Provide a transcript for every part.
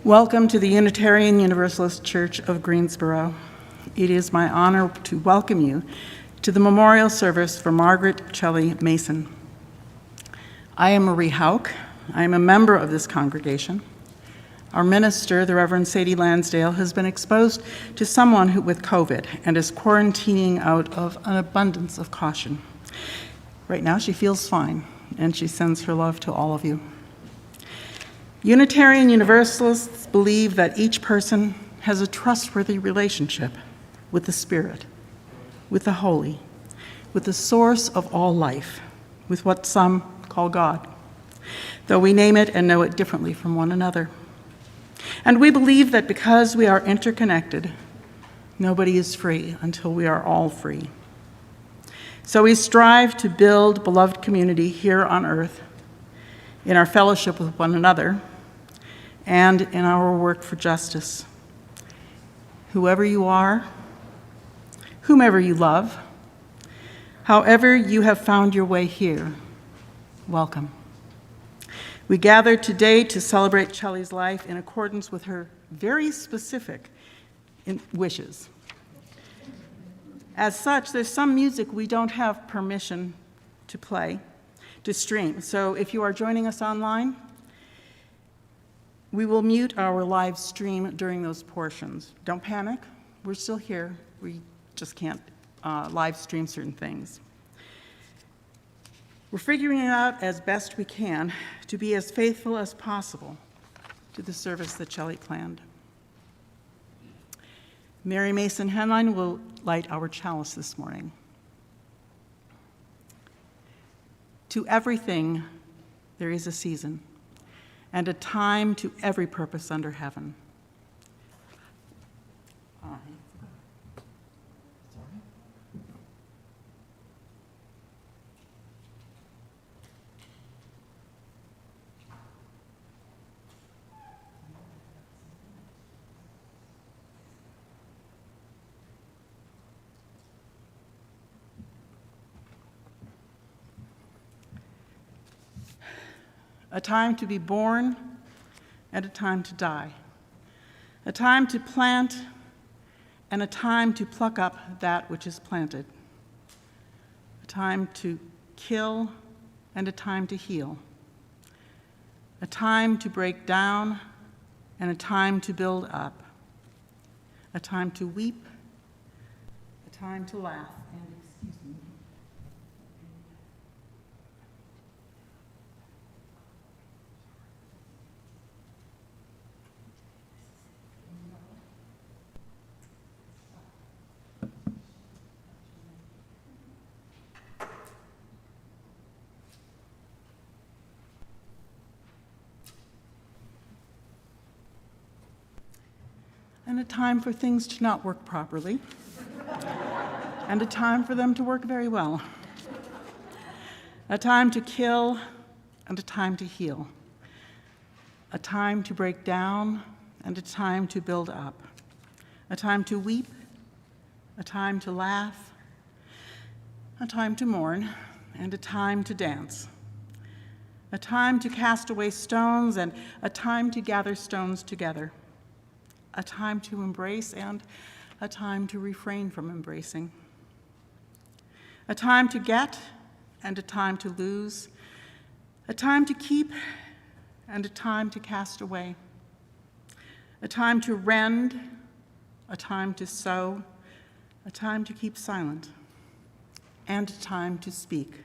Welcome to the Unitarian Universalist Church of Greensboro. It is my honor to welcome you to the memorial service for Margaret Chellie Mason. I am Marie Hauk. I am a member of this congregation. Our minister, the Reverend Sadie Lansdale, has been exposed to someone with COVID and is quarantining out of an abundance of caution. Right now she feels fine, and she sends her love to all of you. Unitarian Universalists believe that each person has a trustworthy relationship with the Spirit, with the Holy, with the source of all life, with what some call God, though we name it and know it differently from one another. And we believe that because we are interconnected, nobody is free until we are all free. So we strive to build beloved community here on earth, in our fellowship with one another, and in our work for justice. Whoever you are, whomever you love, however you have found your way here, welcome. We gather today to celebrate Chellie's life in accordance with her very specific wishes. As such, there's some music we don't have permission to play, to stream. So if you are joining us online, we will mute our live stream during those portions. Don't panic, we're still here. We just can't live stream certain things. We're figuring it out as best we can to be as faithful as possible to the service that Chellie planned. Mary Mason Henline will light our chalice this morning. To everything, there is a season, and a time to every purpose under heaven. A time to be born and a time to die. A time to plant and a time to pluck up that which is planted. A time to kill and a time to heal. A time to break down and a time to build up. A time to weep, a time to laugh. And a time for things to not work properly, and a time for them to work very well. A time to kill and a time to heal. A time to break down and a time to build up. A time to weep, a time to laugh, a time to mourn, and a time to dance. A time to cast away stones and a time to gather stones together. A time to embrace and a time to refrain from embracing. A time to get and a time to lose. A time to keep and a time to cast away. A time to rend, a time to sow, a time to keep silent, and a time to speak.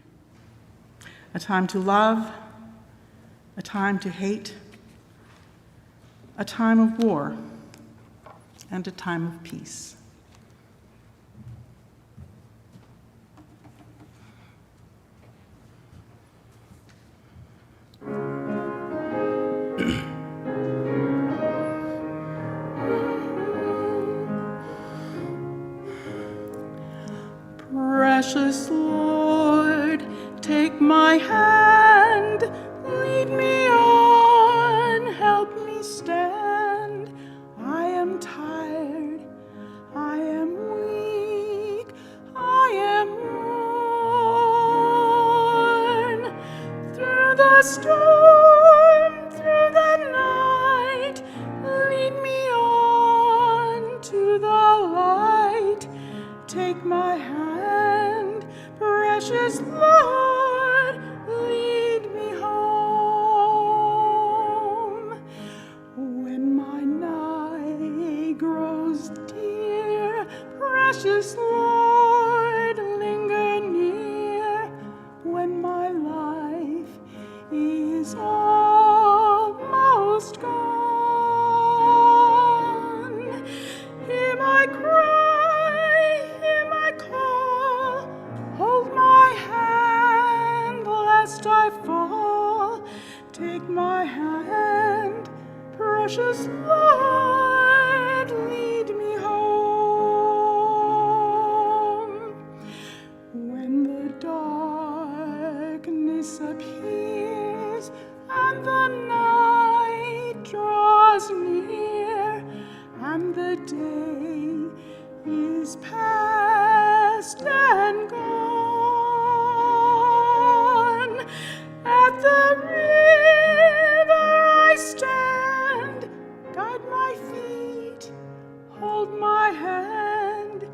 A time to love, a time to hate, a time of war, and a time of peace. Precious Lord, take my hand, lead me on, help me stand. I am tired, I am weak, I am worn. Through the storm, through the night, Precious Lord, linger near when my life is almost gone. Hear my cry, hear my call, hold my hand lest I fall. Take my hand, precious Lord, lead me home. When the darkness appears and the night draws near and the day is past and gone, at the river I stand, guide my feet, hold my hand,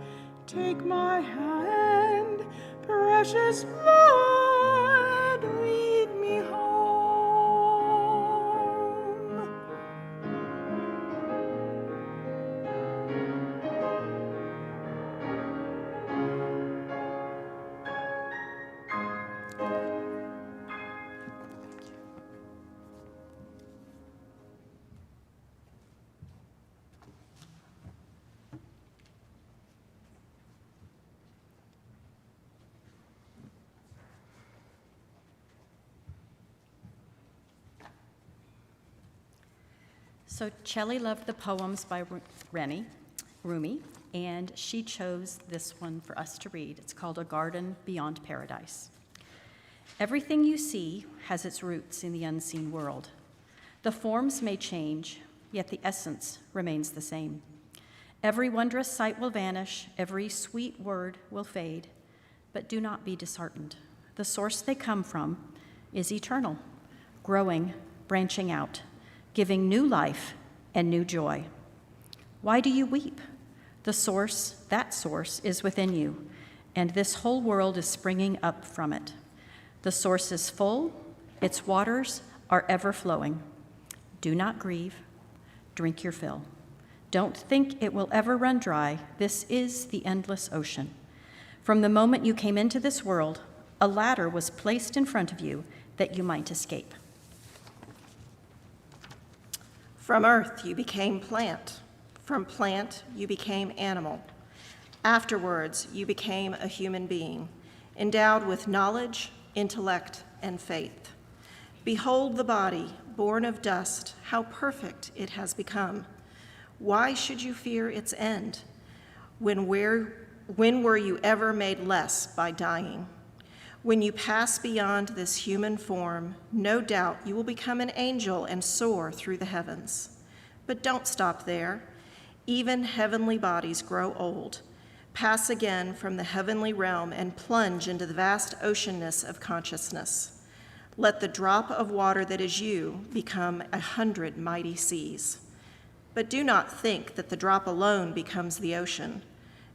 take my hand, precious Lord, lead me home. So Chellie loved the poems by Rumi, and she chose this one for us to read. It's called A Garden Beyond Paradise. Everything you see has its roots in the unseen world. The forms may change, yet the essence remains the same. Every wondrous sight will vanish, every sweet word will fade, but do not be disheartened. The source they come from is eternal, growing, branching out, giving new life and new joy. Why do you weep? The source, that source, is within you, and this whole world is springing up from it. The source is full, its waters are ever flowing. Do not grieve, drink your fill. Don't think it will ever run dry. This is the endless ocean. From the moment you came into this world, a ladder was placed in front of you that you might escape. From earth you became plant. From plant you became animal. Afterwards you became a human being, endowed with knowledge, intellect, and faith. Behold the body, born of dust, how perfect it has become. Why should you fear its end? When were you ever made less by dying? When you pass beyond this human form, no doubt you will become an angel and soar through the heavens. But don't stop there. Even heavenly bodies grow old, pass again from the heavenly realm, and plunge into the vast oceanness of consciousness. Let the drop of water that is you become 100 mighty seas. But do not think that the drop alone becomes the ocean.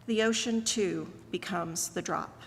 The ocean, too, becomes the drop.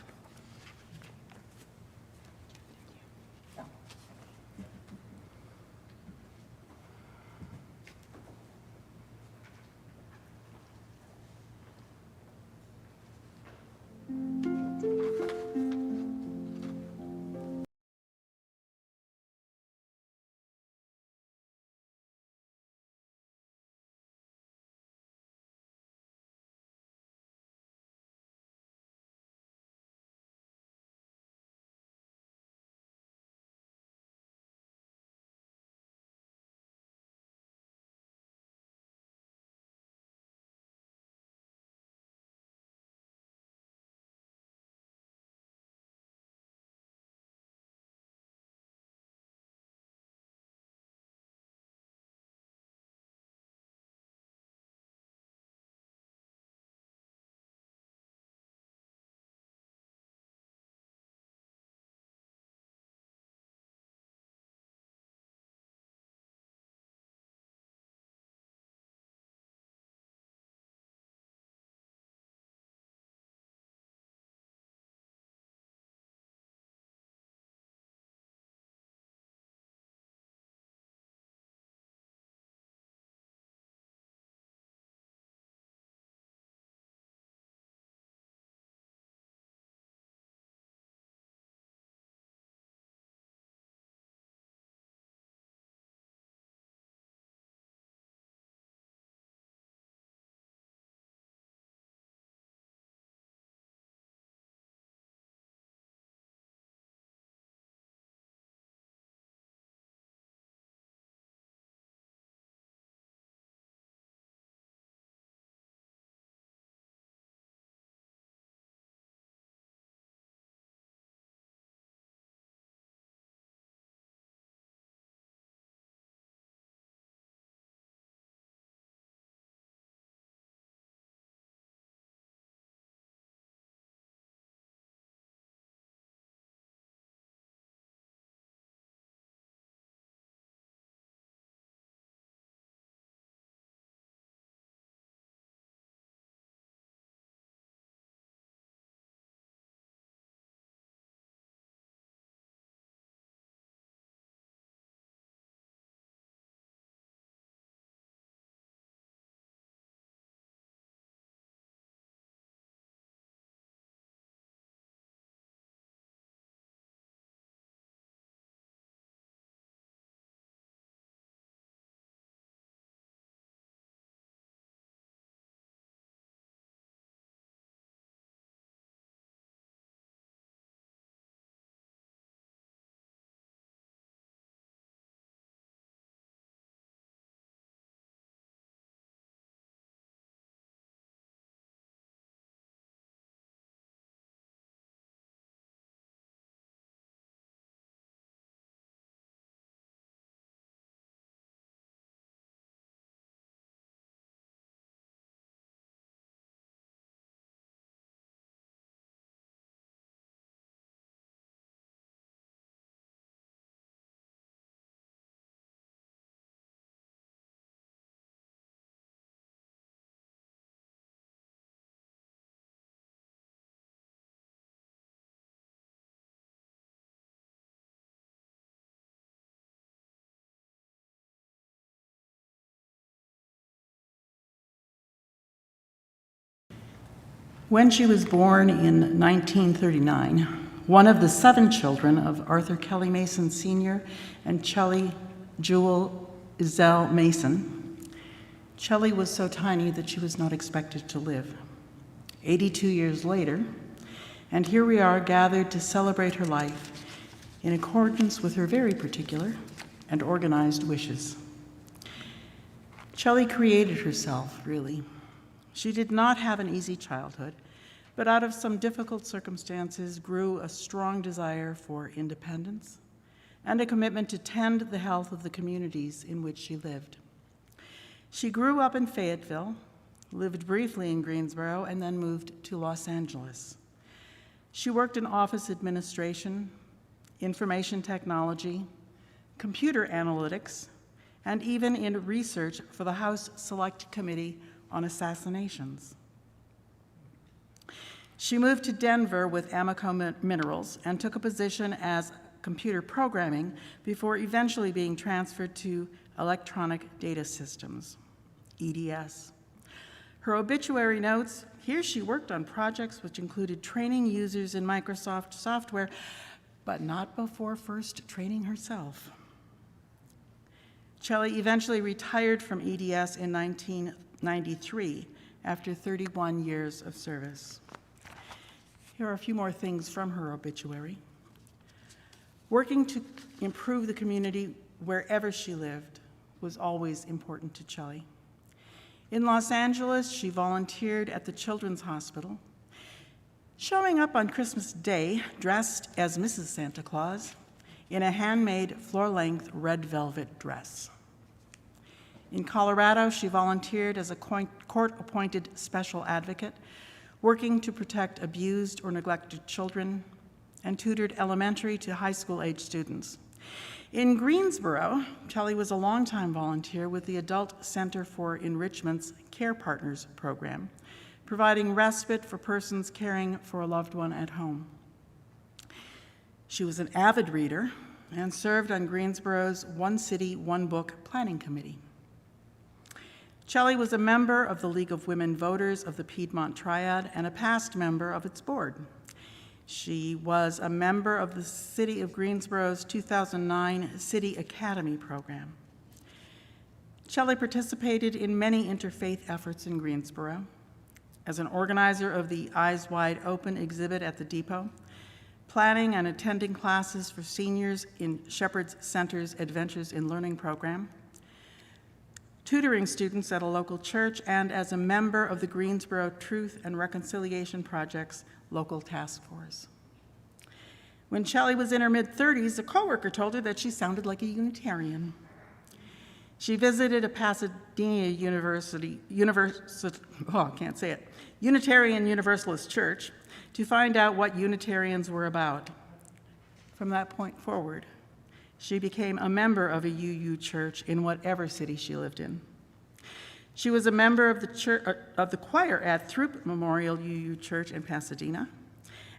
When she was born in 1939, one of the 7 children of Arthur Kelly Mason Sr. and Chellie Jewel Izell Mason, Chellie was so tiny that she was not expected to live. 82 years later, and here we are gathered to celebrate her life in accordance with her very particular and organized wishes. Chellie created herself, really. She did not have an easy childhood, but out of some difficult circumstances grew a strong desire for independence and a commitment to tend the health of the communities in which she lived. She grew up in Fayetteville, lived briefly in Greensboro, and then moved to Los Angeles. She worked in office administration, information technology, computer analytics, and even in research for the House Select Committee on Assassinations. She moved to Denver with Amoco Minerals and took a position as computer programming before eventually being transferred to Electronic Data Systems, EDS. Her obituary notes, here she worked on projects which included training users in Microsoft software, but not before first training herself. Chellie eventually retired from EDS in 1993 after 31 years of service. Here are a few more things from her obituary. Working to improve the community wherever she lived was always important to Chellie. In Los Angeles, she volunteered at the Children's Hospital, showing up on Christmas Day dressed as Mrs. Santa Claus in a handmade floor-length red velvet dress. In Colorado, she volunteered as a court-appointed special advocate, working to protect abused or neglected children, and tutored elementary to high school-age students. In Greensboro, Chellie was a longtime volunteer with the Adult Center for Enrichment's Care Partners program, providing respite for persons caring for a loved one at home. She was an avid reader and served on Greensboro's One City, One Book Planning Committee. Chellie was a member of the League of Women Voters of the Piedmont Triad and a past member of its board. She was a member of the City of Greensboro's 2009 City Academy program. Chellie participated in many interfaith efforts in Greensboro as an organizer of the Eyes Wide Open exhibit at the Depot, planning and attending classes for seniors in Shepherd's Center's Adventures in Learning program, tutoring students at a local church, and as a member of the Greensboro Truth and Reconciliation Project's local task force. When Chellie was in her mid-30s, a coworker told her that she sounded like a Unitarian. She visited a Pasadena Unitarian Universalist church to find out what Unitarians were about. From that point forward, she became a member of a UU church in whatever city she lived in. She was a member of the choir at Throop Memorial UU Church in Pasadena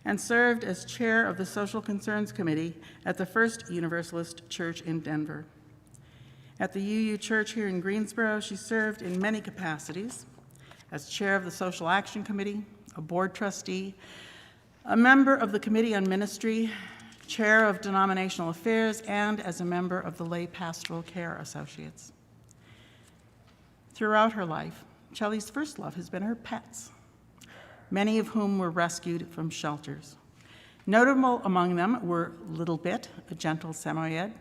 and served as chair of the Social Concerns Committee at the First Universalist Church in Denver. At the UU Church here in Greensboro, she served in many capacities as chair of the Social Action Committee, a board trustee, a member of the Committee on Ministry, chair of Denominational Affairs, and as a member of the Lay Pastoral Care Associates. Throughout her life, Chellie's first love has been her pets, many of whom were rescued from shelters. Notable among them were Little Bit, a gentle Samoyed,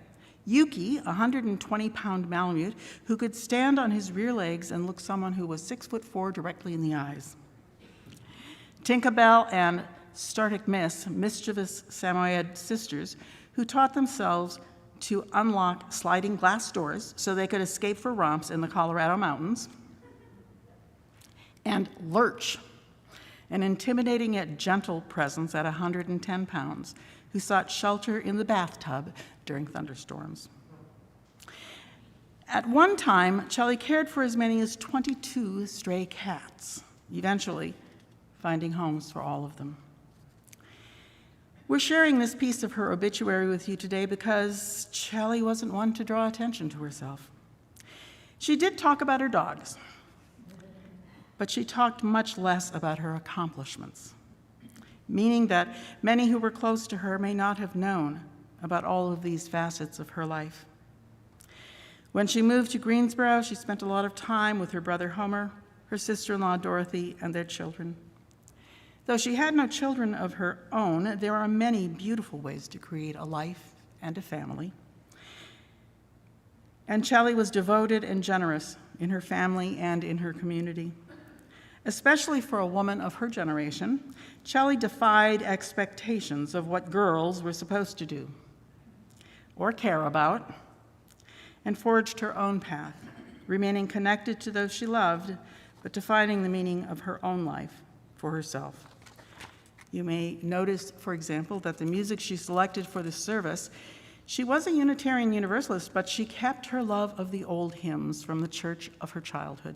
Yuki, a 120-pound Malamute who could stand on his rear legs and look someone who was 6'4" directly in the eyes, Tinkerbell and Startic Miss, mischievous Samoyed sisters who taught themselves to unlock sliding glass doors so they could escape for romps in the Colorado mountains, and Lurch, an intimidating yet gentle presence at 110 pounds who sought shelter in the bathtub during thunderstorms. At one time, Chellie cared for as many as 22 stray cats, eventually finding homes for all of them. We're sharing this piece of her obituary with you today because Chellie wasn't one to draw attention to herself. She did talk about her dogs, but she talked much less about her accomplishments, meaning that many who were close to her may not have known about all of these facets of her life. When she moved to Greensboro, she spent a lot of time with her brother Homer, her sister-in-law Dorothy, and their children. Though she had no children of her own, there are many beautiful ways to create a life and a family. And Chellie was devoted and generous in her family and in her community. Especially for a woman of her generation, Chellie defied expectations of what girls were supposed to do or care about, and forged her own path, remaining connected to those she loved, but defining the meaning of her own life for herself. You may notice, for example, that the music she selected for this service, she was a Unitarian Universalist, but she kept her love of the old hymns from the church of her childhood.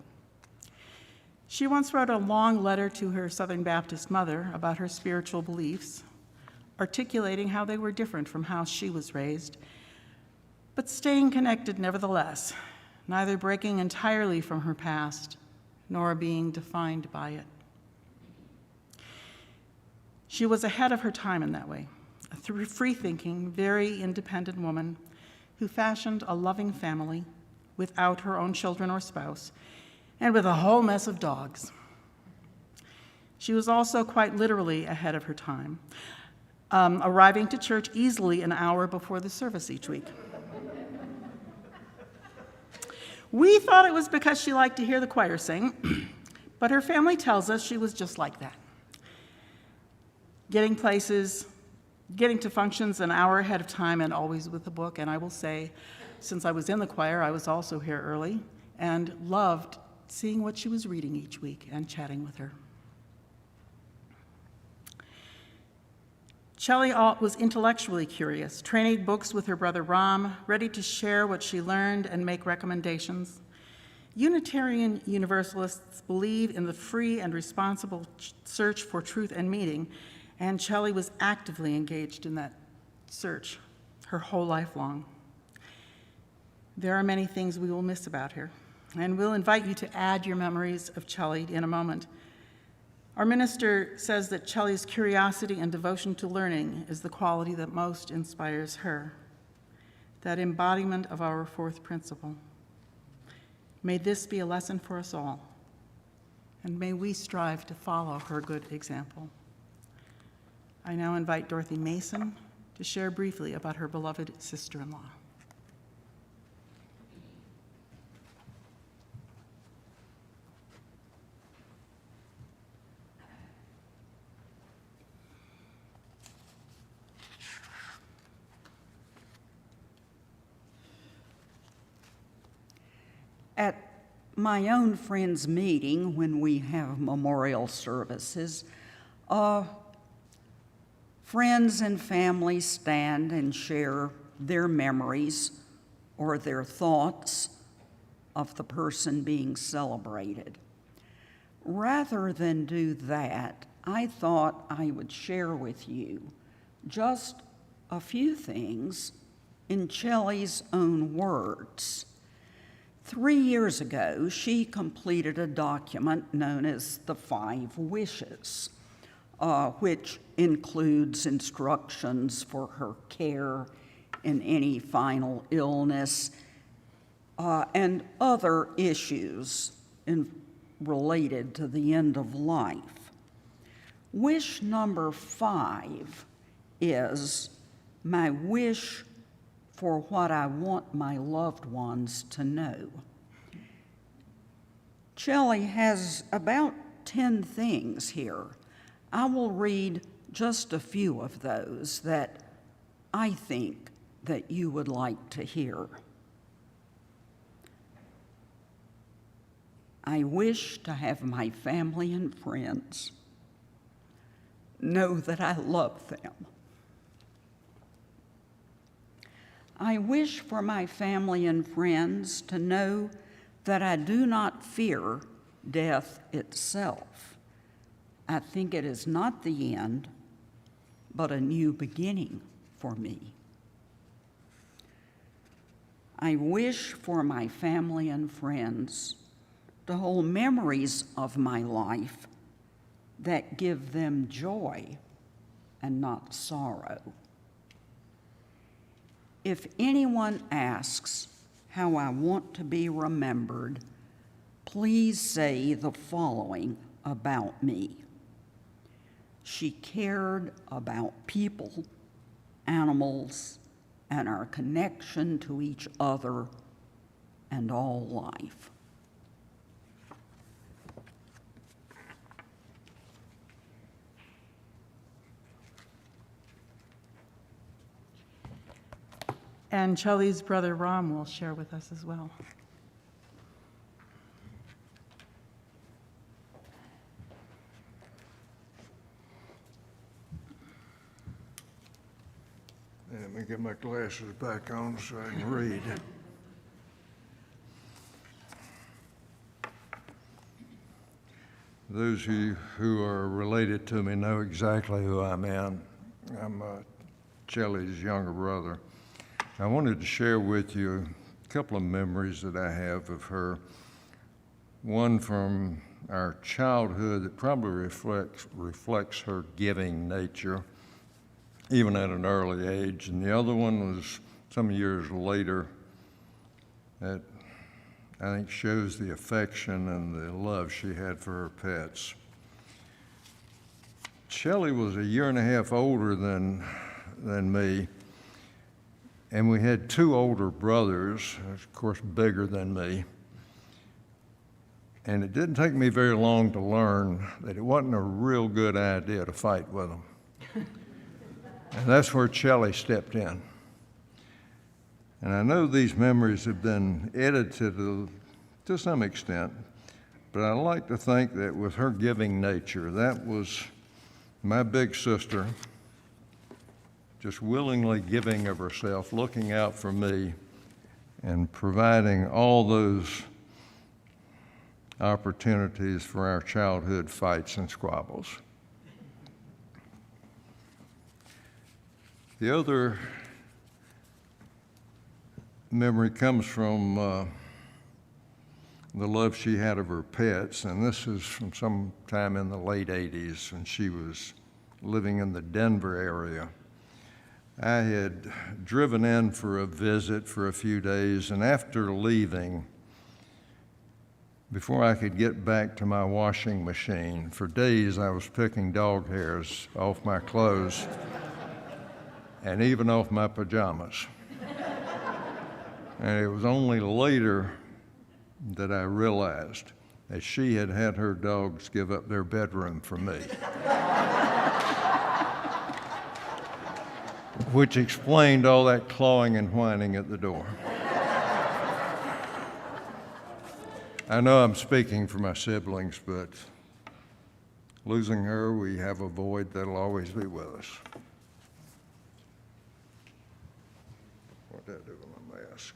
She once wrote a long letter to her Southern Baptist mother about her spiritual beliefs, articulating how they were different from how she was raised, but staying connected nevertheless, neither breaking entirely from her past nor being defined by it. She was ahead of her time in that way, a free-thinking, very independent woman who fashioned a loving family without her own children or spouse, and with a whole mess of dogs. She was also quite literally ahead of her time, arriving to church easily an hour before the service each week. We thought it was because she liked to hear the choir sing, but her family tells us she was just like that. Getting to functions an hour ahead of time and always with a book. And I will say, since I was in the choir, I was also here early and loved seeing what she was reading each week and chatting with her. Chellie was intellectually curious, trading books with her brother Ram, ready to share what she learned and make recommendations. Unitarian Universalists believe in the free and responsible search for truth and meaning, and Chellie was actively engaged in that search her whole life long. There are many things we will miss about her, and we'll invite you to add your memories of Chellie in a moment. Our minister says that Chellie's curiosity and devotion to learning is the quality that most inspires her, that embodiment of our fourth principle. May this be a lesson for us all, and may we strive to follow her good example. I now invite Dorothy Mason to share briefly about her beloved sister-in-law. At my own friends' meeting, when we have memorial services, friends and family stand and share their memories or their thoughts of the person being celebrated. Rather than do that, I thought I would share with you just a few things in Chellie's own words. 3 years ago, she completed a document known as the 5 Wishes, which includes instructions for her care in any final illness and other issues related to the end of life. Wish number 5 is my wish for what I want my loved ones to know. Chellie has about 10 things here. I will read just a few of those that I think that you would like to hear. I wish to have my family and friends know that I love them. I wish for my family and friends to know that I do not fear death itself. I think it is not the end, but a new beginning for me. I wish for my family and friends to hold memories of my life that give them joy and not sorrow. If anyone asks how I want to be remembered, please say the following about me. She cared about people, animals, and our connection to each other and all life. And Chellie's brother Ram will share with us as well. Let me get my glasses back on so I can read. Those of you who are related to me know exactly who I am. I'm Chellie's younger brother. I wanted to share with you a couple of memories that I have of her. One from our childhood that probably reflects her giving nature, even at an early age, and the other one was some years later that I think shows the affection and the love she had for her pets. Chellie was a year and a half older than me, and we had two older brothers, of course bigger than me. And it didn't take me very long to learn that it wasn't a real good idea to fight with them. And that's where Chellie stepped in. And I know these memories have been edited to some extent, but I like to think that with her giving nature, that was my big sister just willingly giving of herself, looking out for me, and providing all those opportunities for our childhood fights and squabbles. The other memory comes from the love she had of her pets, and this is from sometime in the late 80s when she was living in the Denver area. I had driven in for a visit for a few days, and after leaving, before I could get back to my washing machine, for days I was picking dog hairs off my clothes and even off my pajamas. And it was only later that I realized that she had had her dogs give up their bedroom for me. Which explained all that clawing and whining at the door. I know I'm speaking for my siblings, but losing her, we have a void that'll always be with us. What did I do with my mask?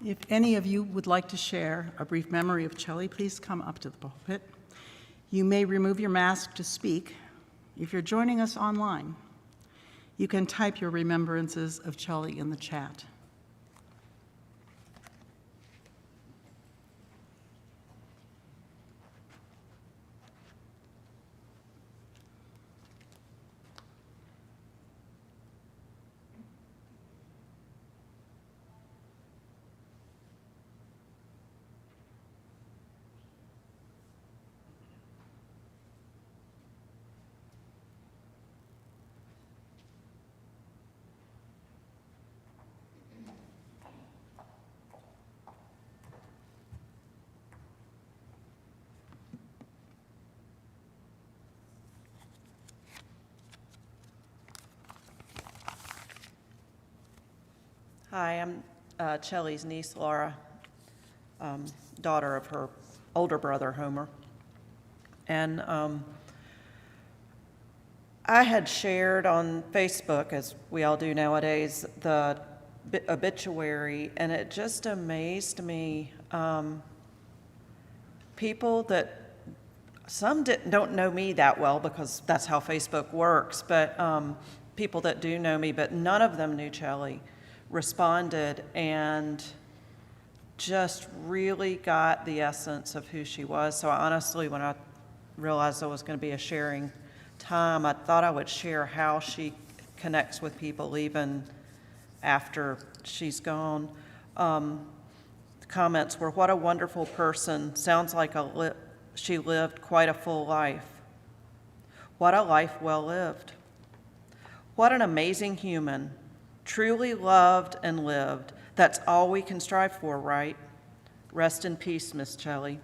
If any of you would like to share a brief memory of Chellie, please come up to the pulpit. You may remove your mask to speak. If you're joining us online, you can type your remembrances of Chellie in the chat. Hi, I'm Chellie's niece, Laura, daughter of her older brother, Homer. And I had shared on Facebook, as we all do nowadays, the obituary, and it just amazed me. People that, some don't know me that well because that's how Facebook works, but people that do know me, but none of them knew Chellie responded and just really got the essence of who she was. So honestly, when I realized there was going to be a sharing time, I thought I would share how she connects with people even after she's gone. The comments were, "What a wonderful person. Sounds like she lived quite a full life. What a life well lived. What an amazing human. Truly loved and lived. That's all we can strive for, right? Rest in peace, Miss Chellie.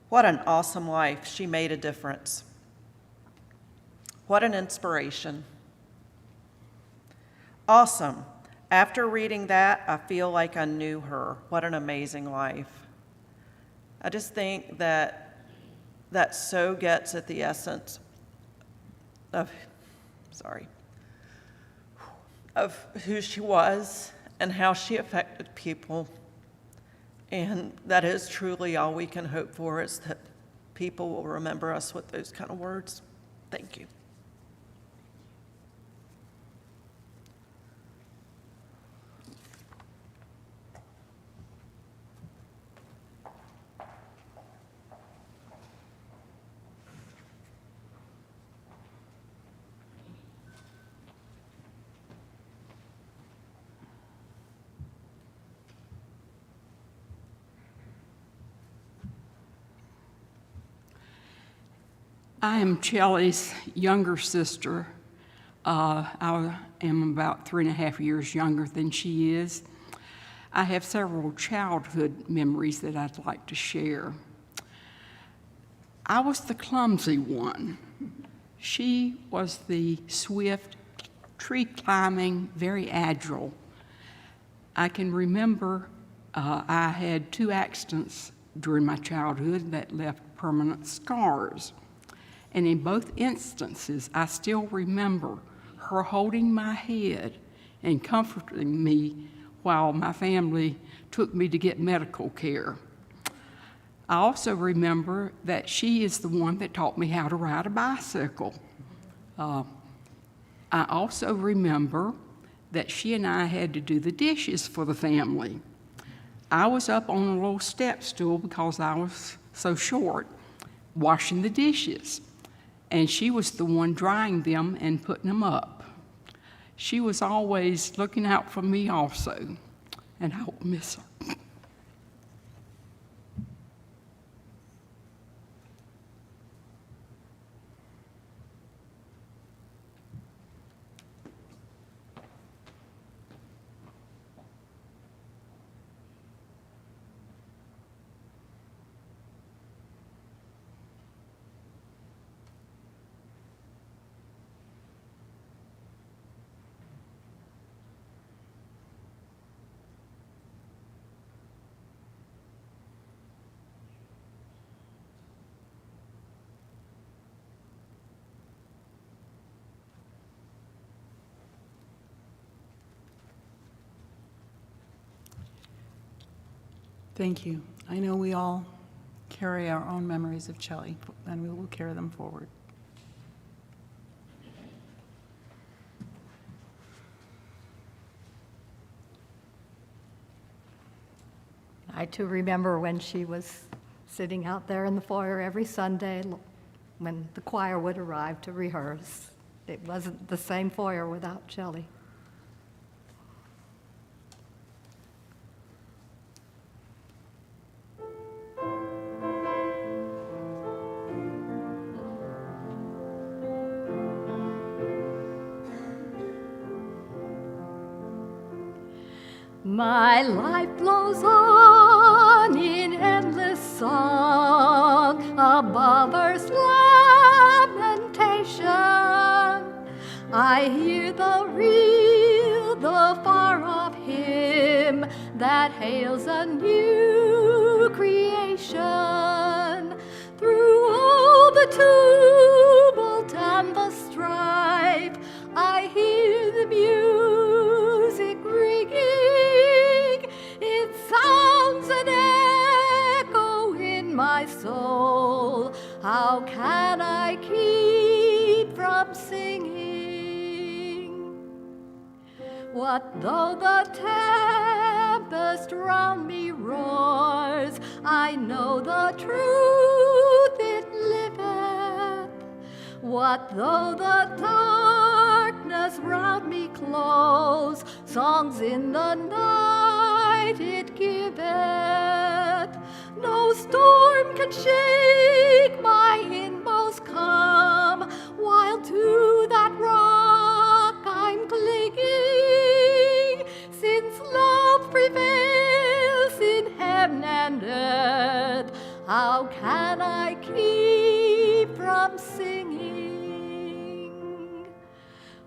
What an awesome life. She made a difference. What an inspiration. Awesome. After reading that, I feel like I knew her. What an amazing life." I just think that so gets at the essence of who she was and how she affected people. And that is truly all we can hope for, is that people will remember us with those kind of words. Thank you. I am Chellie's younger sister. I am about 3.5 years younger than she is. I have several childhood memories that I'd like to share. I was the clumsy one. She was the swift, tree-climbing, very agile. I can remember I had 2 accidents during my childhood that left permanent scars. And in both instances, I still remember her holding my head and comforting me while my family took me to get medical care. I also remember that she is the one that taught me how to ride a bicycle. I also remember that she and I had to do the dishes for the family. I was up on a little step stool because I was so short, washing the dishes. And she was the one drying them and putting them up. She was always looking out for me also, and I will miss her. Thank you. I know we all carry our own memories of Chellie, and we will carry them forward. I too remember when she was sitting out there in the foyer every Sunday when the choir would arrive to rehearse. It wasn't the same foyer without Chellie. My life flows on in endless song above earth's lamentation. I hear the real, the far-off hymn that hails a new creation. Through all the tumult and the strife, I hear the music ringing. It sounds an echo in my soul. How can I keep from singing? What though the tempest round me roars? I know the truth, it liveth. What though the darkness round me close? Songs in the night it giveth. No storm can shake my inmost calm, while to that rock I'm clinging, since love prevails in heaven and earth. How can I keep from singing?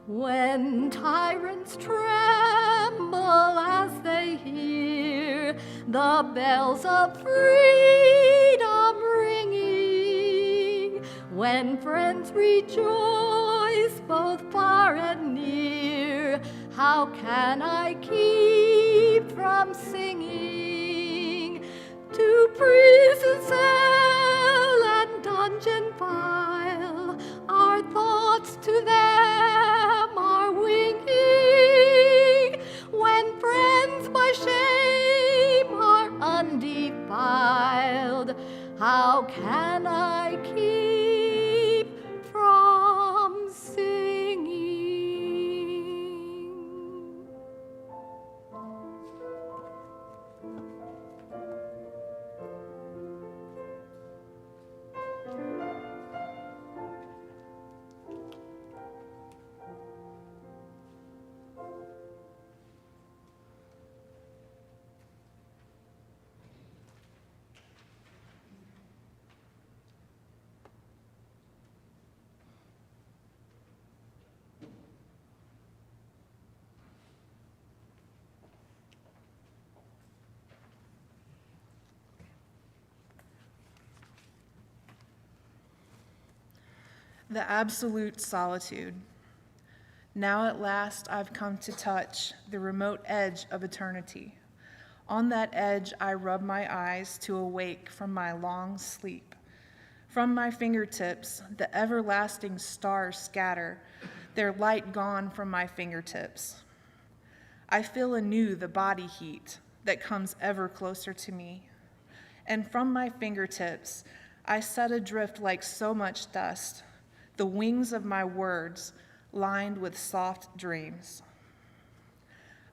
When tyrants tremble as they hear the bells of freedom ringing, when friends rejoice both far and near, how can I keep from singing? To prison cell and dungeon file, our thoughts to them are winging, when friends by shame are undefiled. How can I keep from singing? The absolute solitude. Now at last I've come to touch the remote edge of eternity. On that edge I rub my eyes to awake from my long sleep. From my fingertips the everlasting stars scatter, their light gone from my fingertips. I feel anew the body heat that comes ever closer to me. And from my fingertips I set adrift like so much dust, the wings of my words lined with soft dreams.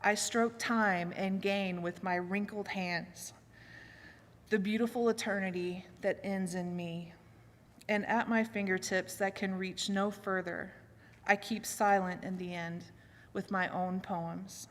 I stroke time and gain with my wrinkled hands the beautiful eternity that ends in me. And at my fingertips that can reach no further, I keep silent in the end with my own poems.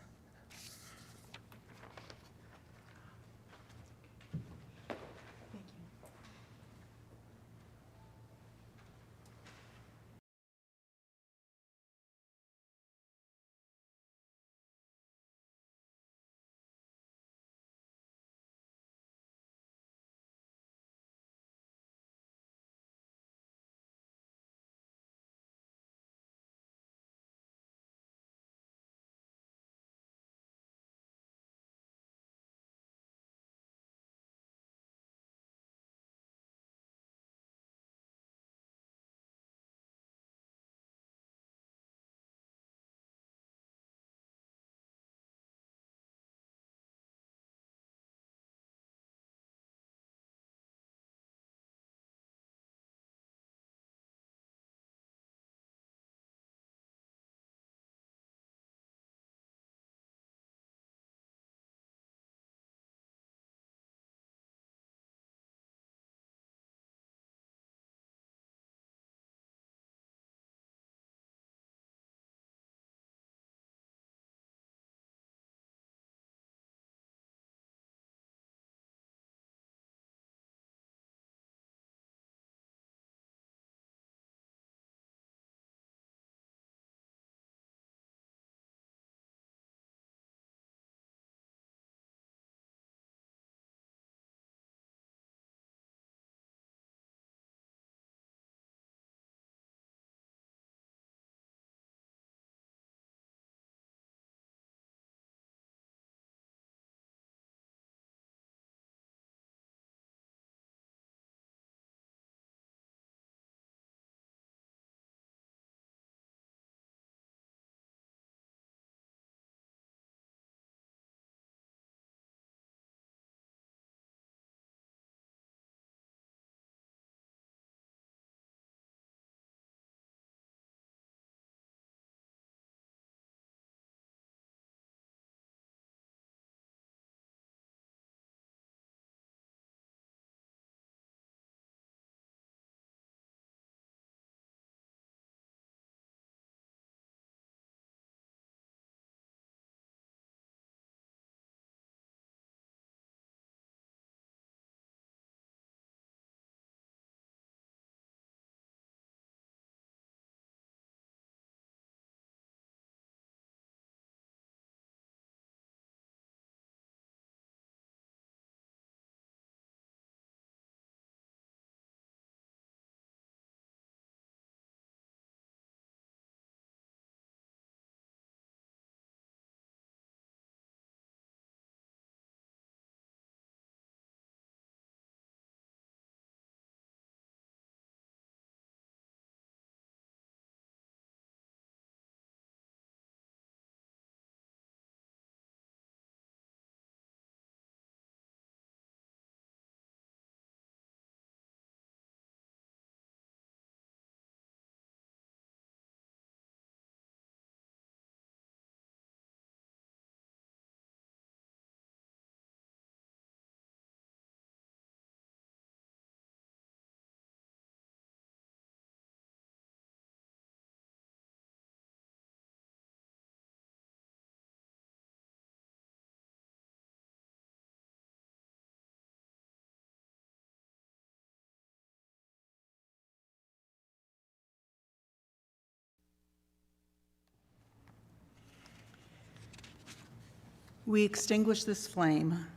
We extinguish this flame,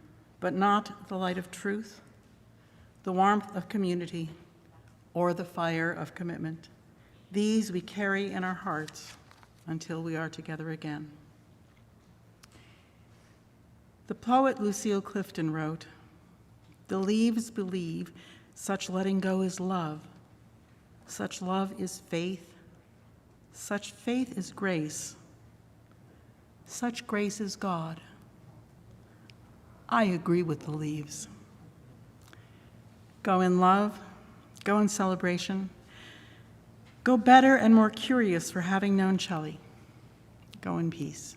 but not the light of truth, the warmth of community, or the fire of commitment. These we carry in our hearts until we are together again. The poet Lucille Clifton wrote, "The leaves believe such letting go is love. Such love is faith. Such faith is grace. Such grace is God." I agree with the leaves. Go in love, go in celebration, go better and more curious for having known Chellie. Go in peace.